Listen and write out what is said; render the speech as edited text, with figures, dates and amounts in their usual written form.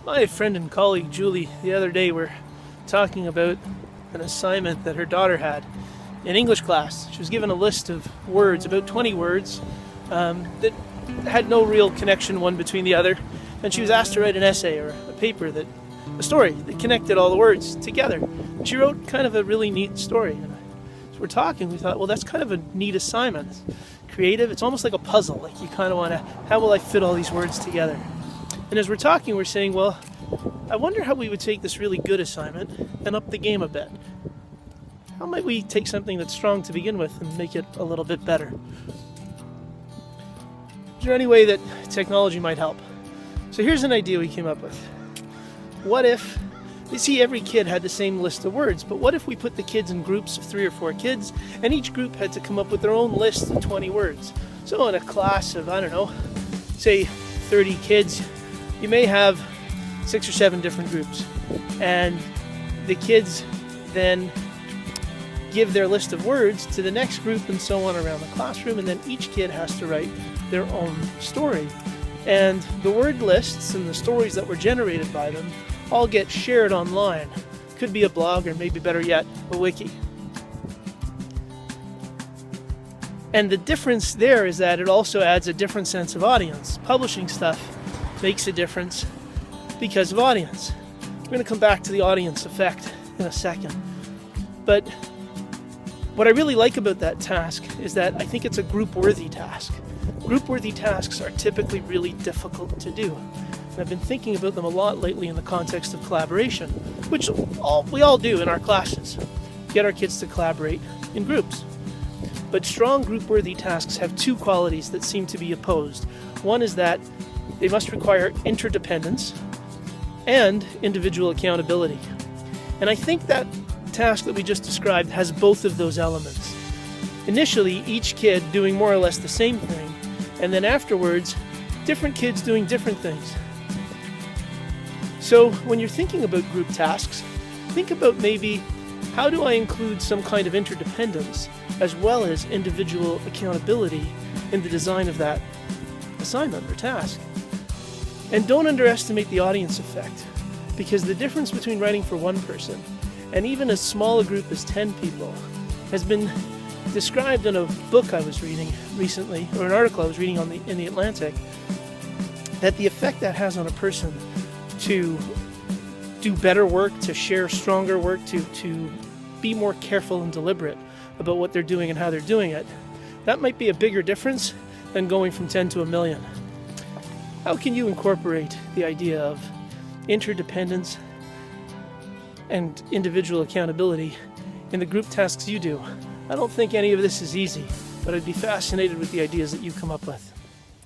My friend and colleague Julie the other day were talking about an assignment that her daughter had in English class. She was given a list of words, about 20 words, that had no real connection one between the other, and she was asked to write an essay or a paper a story that connected all the words together. And she wrote kind of a really neat story. And as we're talking, we thought, well, that's kind of a neat assignment. It's creative. It's almost like a puzzle. Like you kind of want to, how will I fit all these words together? And as we're talking, we're saying, well, I wonder how we would take this really good assignment and up the game a bit. How might we take something that's strong to begin with and make it a little bit better? Is there any way that technology might help? So here's an idea we came up with. What if, you see, every kid had the same list of words, but what if we put the kids in groups of 3 or 4 kids, and each group had to come up with their own list of 20 words? So in a class of, say 30 kids, you may have 6 or 7 different groups, and the kids then give their list of words to the next group and so on around the classroom, and then each kid has to write their own story. And the word lists and the stories that were generated by them all get shared online. Could be a blog, or maybe better yet, a wiki. And the difference there is that it also adds a different sense of audience. Publishing stuff makes a difference because of audience. We're going to come back to the audience effect in a second. But what I really like about that task is that I think it's a group-worthy task. Group-worthy tasks are typically really difficult to do. And I've been thinking about them a lot lately in the context of collaboration, which we all do in our classes. Get our kids to collaborate in groups. But strong group-worthy tasks have 2 qualities that seem to be opposed. One is that they must require interdependence and individual accountability. And I think that task that we just described has both of those elements. Initially, each kid doing more or less the same thing, and then afterwards, different kids doing different things. So when you're thinking about group tasks, think about maybe, how do I include some kind of interdependence as well as individual accountability in the design of that assignment or task? And don't underestimate the audience effect, because the difference between writing for one person and even as small a group as 10 people has been described in a book I was reading recently, or an article I was reading in the Atlantic, that the effect that has on a person to do better work, to share stronger work, to be more careful and deliberate about what they're doing and how they're doing it, that might be a bigger difference than going from 10 to 1 million. How can you incorporate the idea of interdependence and individual accountability in the group tasks you do? I don't think any of this is easy, but I'd be fascinated with the ideas that you come up with.